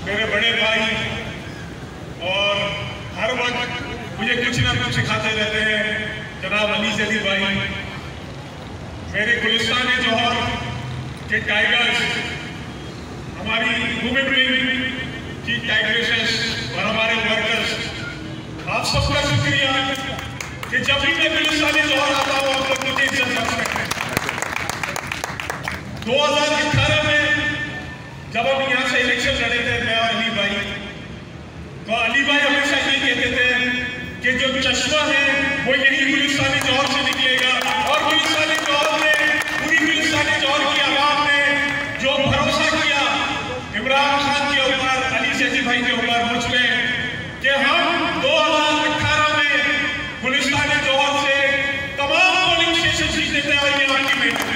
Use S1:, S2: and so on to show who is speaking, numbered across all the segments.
S1: मेरे बड़े भाई और हर वक्त मुझे कुछ ना कुछ सिखाते रहते हैं, जनाब अली जदी भाई। मेरे गुलिस्तान जौहर के टाइगर्स, हमारी वुमेन विंग की टाइग्रेसेस और हमारे वर्कर्स, आप सबका शुक्रिया कि जब भी मैं गुलिस्तान जौहर आता हूँ आप लोग मुझे इज्जत करते हैं। 2018 में जब हम यहाँ से इलेक्शन लड़े थे, मैं और अली भाई, तो अली भाई हमेशा ये कहते थे कि जो चश्मा है वो यही गुलिस्तान जौहर से निकलेगा, और गुलिस्तान जौहर में, पूरी गुलिस्तान जौहर की आवाम ने जो भरोसा किया इमरान खान के ऊपर, अली जदी भाई के ऊपर, मुझ में, कि हम 2018 में गुलिस्तान जौहर से तमाम पोलिंग स्टेशन जीतने थे और ये आपकी मेहनत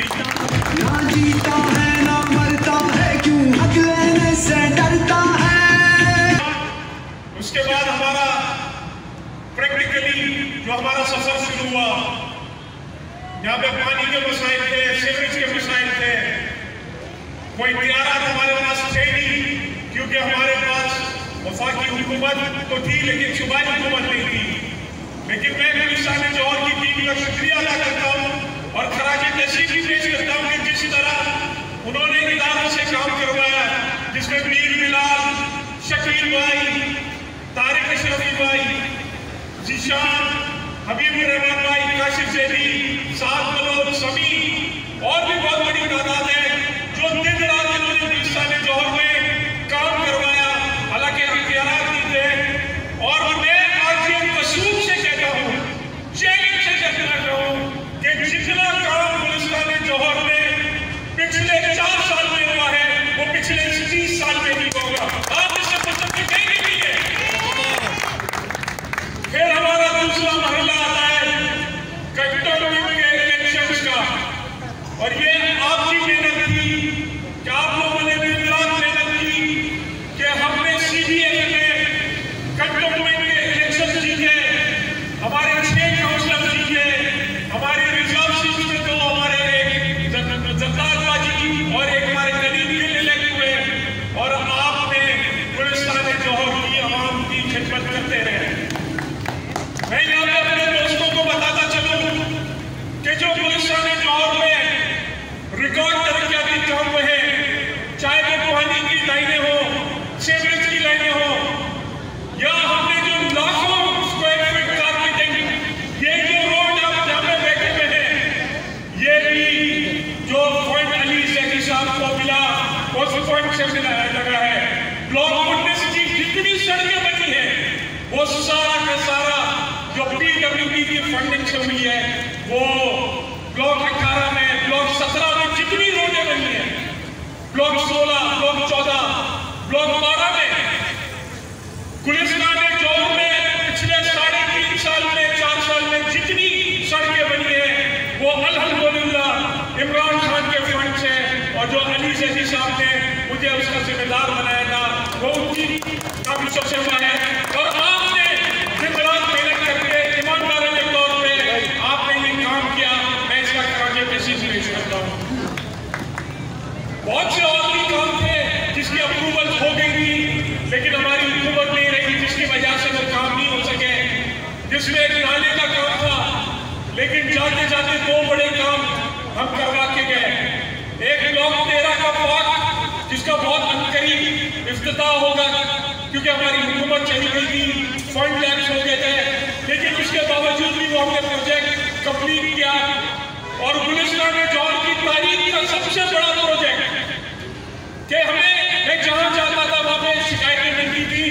S1: ना जीता है ना मरता है, क्यों हक लेने से डरता है। उसके बाद हमारा प्रैक्टिकली जो हमारा सफर शुरू हुआ, यहाँ पे पानी के मसाइल थे, सीवरेज के मसाइल थे, कोई इख्तियारात हमारे पास थे नहीं, क्योंकि हमारे पास वफाकी हुकूमत तो थी लेकिन सूबाई हुकूमत नहीं थी। लेकिन मैं गुलिस्तान जौहर की टीम का शुक्रिया अदा करता हूँ और खराज तहसीन भी पेश करता हूँ कि जिस तरह उन्होंने इदारों से काम करवाया, जिसमें मीर बिलाल, शकील भाई, तारिक अशरफी भाई, जीशान, हबीबुर रहमान भाई, काशिफ जैदी, साद बलोच, समी और भी बहुत बड़ी तादाद है जो दिन रात इन्होंने गुलिस्तान जौहर में काम करवाया, हालांकि इख्तियारात नहीं थे। और मैं आज ये वसूल से कहता हूँ, चैलेंज से कहता हूँ कि जितना काम गुलिस्तान जौहर में पिछले 4 साल में हुआ है वो पिछले 30 साल में नहीं होगा। आप इससे पुस्तक कहीं नहीं है। फिर हमारा दूसरा मरहला आता है कंटोनमेंट के इलेक्शंस का, और ये आपकी मेहनत थी कि आप लोगों ने दिन रात मेहनत की कि हमने CBA में कंटोनमेंट के इलेक्शन जीते, हमारे 6 काउंसलर जीते, हमारे रिजर्व सीट में तो हमारे जद्दाबाजी और एक हमारे करीब के इलेक्ट हुए, और आपने गुलिस्तान जौहर की आवाम की खिदमत करते रहे। मैं यहाँ पे अपने दोस्तों को बताता चलूं कि जो गुलिस्तान जौहर में रिकॉर्ड तरक्याती काम हुए हैं, चाहे वो पानी की लाइनें हो, सीवरेज की लाइनें हो, या हमने जो लाखों स्क्वायर फीट कारपेटिंग, ये जो रोड आप जहाँ पे बैठे हुए हैं, ये भी जो पॉइंट अली जैदी साहब को मिला उस पॉइंट से मिला लगा है। ब्लॉक 19 की जितनी सड़कें बनी है वो सारा का सारा जो PWD की फंडिंग से हुई है, वो ब्लॉक 18 में, ब्लॉक 17 में जितनी रोडें बनी है, ब्लॉक 16, ब्लॉक 14, ब्लॉक 12 में, गुलिस्तान जौहर में पिछले 3.5 साल में, 4 साल में जितनी सड़कें बनी है वो अल्हम्दुलिल्लाह इमरान खान के फंड से, और जो अली जैदी साहब ने मुझे उसका जिम्मेदार बनाया था, वो उनकी काफी सबसे हुआ है। और आपने दिन रात मेहनत करके ईमानदाराना तौर पे आपने ये काम किया, मैं इसका खराज तहसीन पेश करता हूँ। बहुत से और भी काम थे जिसकी अप्रूवल हो गई थी, लेकिन हमारी हुकूमत नहीं रही, जिसकी वजह से वो काम नहीं हो सके। जिसमें एक नाले का काम था, लेकिन जाते जाते 2 बड़े काम हम करवा के गए। एक ब्लॉक 13 का पार्क, जिसका बहुत अनकरीब इफ्तिताह होगा, क्योंकि हमारी हुकूमत चली गई थी, फंड लैप्स हो गए थे, लेकिन उसके बावजूद भी वो हमने प्रोजेक्ट कंप्लीट किया। और गुलिस्तान जौहर की तारीख का सबसे बड़ा प्रोजेक्ट कि हमें, मैं जहाँ जाता था वहाँ पे शिकायतें मिलती थी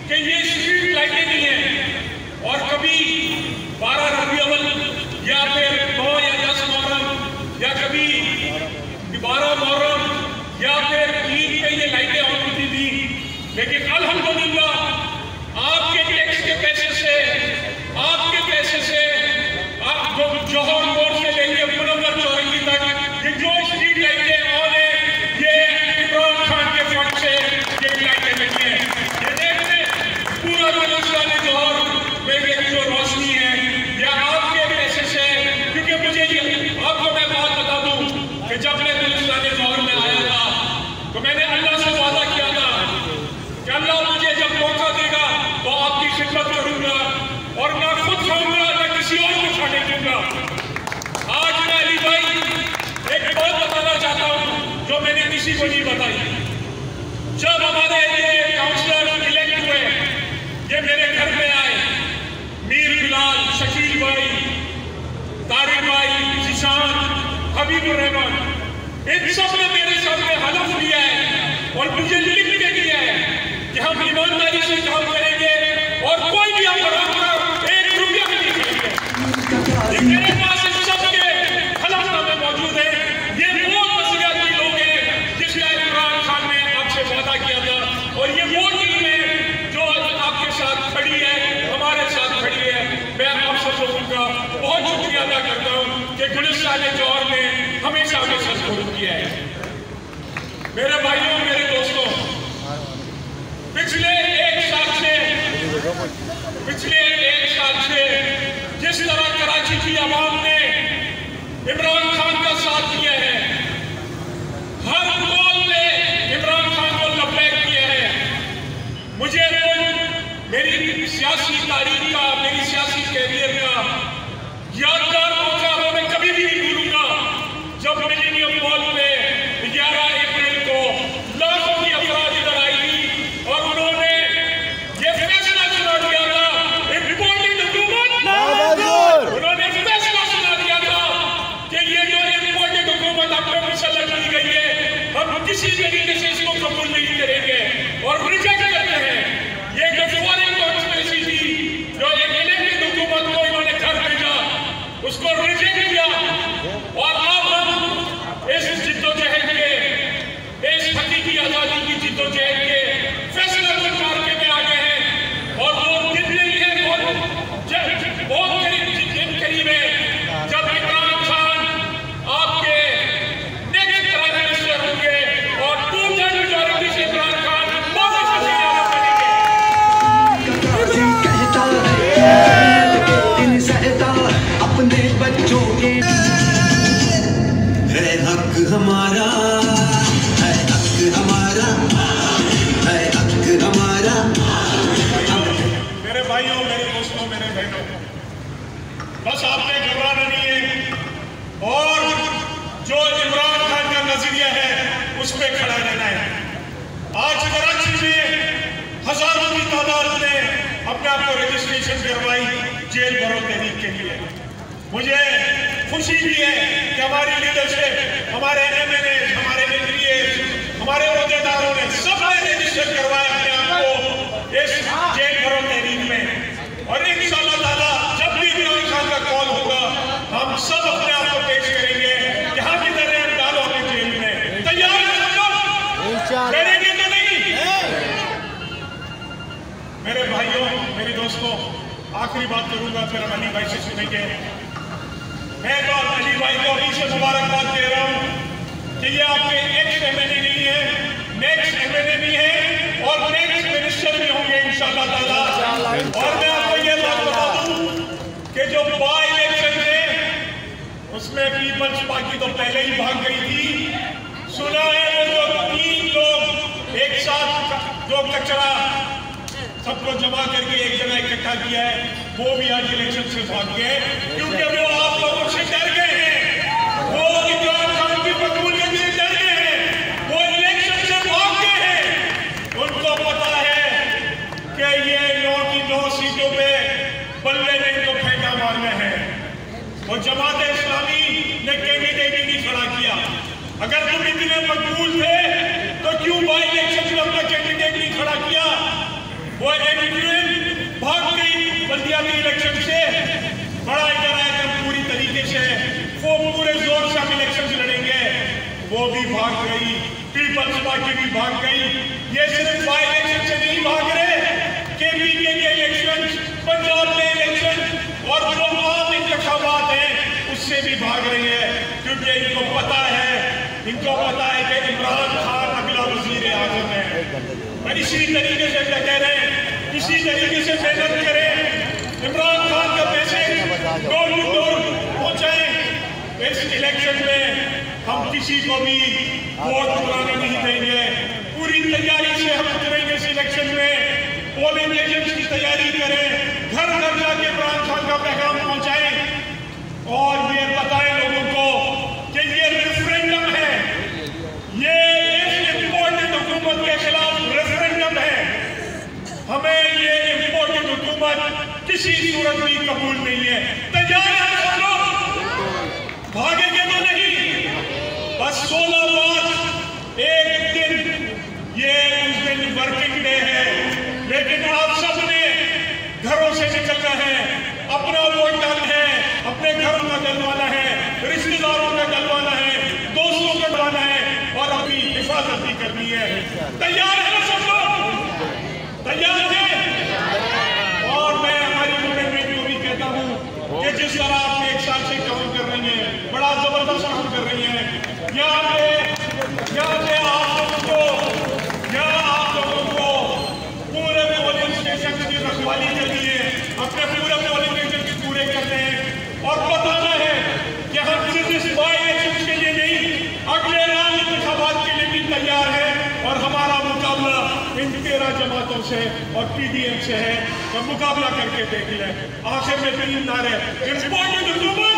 S1: कि ये स्ट्रीट लाइटें नहीं है, और कभी 12 रबी अव्वल या फिर 9 या 10 मुहर्रम या कभी 12 मुहर्रम या फिर ईद पे ये लाइटें ऑन होती थी। लेकिन अल्हम्दुलिल्लाह आपके टैक्स के पैसे से, आपके पैसे से, आप जौहर मोड़ से लेके मुनव्वर चौरंगी तक ये जो स्ट्रीट लाइटें ऑन है, ये इमरान खान के फंड से ये लाइटें लगी हैं। ये देखते पूरा गुलिस्तान जौहर में जो रोशनी है या आपके पैसे से, क्योंकि मुझे आपको मैं बात बता दूं कि जब मैं गुलिस्तान जौहर में आया था तो मैंने अल्लाह से वादा किया था को नहीं बताई। जब हमारे ये काउंसलर इलेक्ट हुए, ये मेरे घर में आए, मीर बिलाल, शकील भाई, तारिक भाई, जिशान, हबीबुर रहमान, इन सब ने मेरे सामने हलफ लिया है और मुझे लिख के दिया है कि हम ईमानदारी से काम करेंगे और कोई भी हम बराबर 1 रुपया भी नहीं करेंगे। मेरे पास इन सब के हलफनामे मौजूद है। ये वो नजरियाती लोग हैं जिसका इमरान खान ने आपसे वादा किया था, और ये वो टीम है जो आपके साथ खड़ी है, हमारे साथ खड़ी है। मैं आप सब लोगों का बहुत शुक्रिया अदा करता हूँ कि गुलिस्तान जौहर ने हमेशा हमें सपोर्ट किया है। मेरे भाइयों, मेरे दोस्तों, पिछले एक साल से जिस तरह कराची की आवाम ने इमरान खान का साथ दिया है, हर कौम ने इमरान खान को लब्बैक किया है। मुझे मेरी सियासी तारीख का, मेरी सियासी कैरियर का यादगार मौका मैं कभी भी नहीं भूलूंगा जब मिलेनियम मॉल पे 11 अप्रैल को लाखों की अफराद इधर आई थी और उन्होंने ये फैसला सुना दिया था, इम्पोर्टेड हुकूमत, उन्होंने फैसला सुना दिया था कि ये जो इम्पोर्टेड हुकूमत आप पे मुसल्लत की गई है, हम किसी तरीके से इसको कबूल नहीं करेंगे और रिजेक्ट करते हैं। ये जो फॉरेन कॉन्स्पिरेसी थी, जो एक इलेक्टेड हुकूमत को इन्होंने घर भेजा, उसको रिजेक्ट किया और अब हम इस जिद्दोजहद के, इस हकीकी आजादी की जिद्दोजहद के फैसला सरकार के में आ गए हैं। और वो दिन नहीं है, बहुत करीब है जब इमरान खान आपके नेक्स्ट प्राइम मिनिस्टर होंगे और 2/3 मेजॉरिटी से इमरान खान
S2: अपने बच्चों के है हक हमारा, है हक हमारा, है हक हमारा।
S1: मेरे भाइयों, मेरे दोस्तों, मेरे बहनों, बस आपने घबराना नहीं है और जो इमरान खान का नजरिया है उस पर खड़ा रहना है। आज कराची में हजारों की तादाद में अपने आप को रजिस्ट्रेशन करवाई जेल भरो तहरीक के लिए। मुझे खुशी भी है कि हमारी लीडरशिप, हमारे MNA, हमारे एमएलए, हमारे अहदेदारों ने सबने रजिस्टर करवाया अपने आप को इस जेल भरो तहरीक में। और इंशाअल्लाह ताला जब भी इमरान खान का कॉल होगा, हम सब अपने आप को पेश करेंगे कि हम इधर हैं, डालो हमें जेल में। तैयार हैं सब लोग? करेंगे तो नहीं? मेरे भाइयों, मेरी दोस्तों, आखिरी बात करूंगा, फिर हम अली भाई से सुनेंगे। मैं तो अली भाई को अभी से मुबारकबाद दे रहा हूँ कि ये आपके एक्स MNA नहीं है, नेक्स्ट MNA भी है और नेक्स्ट मिनिस्टर भी होंगे इंशाअल्लाह ताला। और मैं आपको ये बात बता दूं कि जो बाई इलेक्शन थे उसमें पीपल्स पार्टी तो पहले ही भाग गई थी। सुना है वो जो 3 लोग एक साथ जो कचरा सबको जमा करके एक जगह इकट्ठा किया है, वो भी आज इलेक्शन से भाग गए क्योंकि वो आप लोगों से डर गए हैं, वो इमरान खान की मकबूलियत से डर गए हैं, वो इलेक्शन से भाग गए हैं। उनको पता है कि ये 9 की 9 सीटों पे बल्ले ने इनको फेंका मारना है। वो जमात इस्लामी ने कैंडिडेट ही नहीं खड़ा किया। अगर तुम इतने मकबूल थे तो क्यों बाई इलेक्शन में अपना कैंडिडेट नहीं खड़ा किया? वो भाग गई बल्दियाती इलेक्शन से, बड़ा इधर आया कि पूरी तरीके से वो पूरे जोर से हम इलेक्शन लड़ेंगे, वो भी भाग गई। पीपल्स पार्टी भी भाग गई। ये सिर्फ बाई इलेक्शन से नहीं भाग रहे, KPK के इलेक्शन, पंजाब में इलेक्शन और जो आम इंतखाबात हैं उससे भी भाग रही है, क्योंकि इनको पता है कि इमरान खान अगला वजीर आजम है। और इसी तरीके से कह रहे हैं, इसी तरीके से मेहनत करें, इमरान खान का मैसेज डोर टू डोर पहुंचाएं। इस इलेक्शन में हम किसी को भी वोट पुराने नहीं देंगे। पूरी तैयारी से हम उतरेंगे इस इलेक्शन में। पोलिंग एजेंट्स की तैयारी करें, घर घर जाके इमरान खान का पैगाम पहुंचाएं और ये बताएं लोगों को कि ये रेफरेंडम है, ये किसी सूरत भी कबूल नहीं है। तैयार है सब लोग? भागेंगे तो नहीं। बस 16 मार्च एक दिन, ये उस दिन वर्किंग डे है, लेकिन आप सबने घरों से निकलना है, अपना वोट डालना है, अपने घरों का डलवाना है, रिश्तेदारों का डलवाना है, दोस्तों का डलवाना है और अपनी हिफाजत भी करनी है। तैयार है ना सब लोग? तैयार है? और मैं हमारी मूवमेंट में भी कहता हूँ कि जिस तरह आप एक साल से काम कर रही हैं, बड़ा जबरदस्त काम कर रही हैं, यहाँ पे आप लोगों को पूरे पोलिंग स्टेशन की रखवाली के लिए अपने पूरे पोलिंग स्टेशन पूरे करने हैं और बताना है कि हम सिर्फ इस बाई-इलेक्शन के लिए नहीं, अगले आम इंतखाबात के लिए भी तैयार है और हमारा मुकाबला इन 13 जमातों से और PDM से है। तो मुकाबला करके देख लें। आखिर में 3 नारे, इम्पोर्टेड हुकूमत,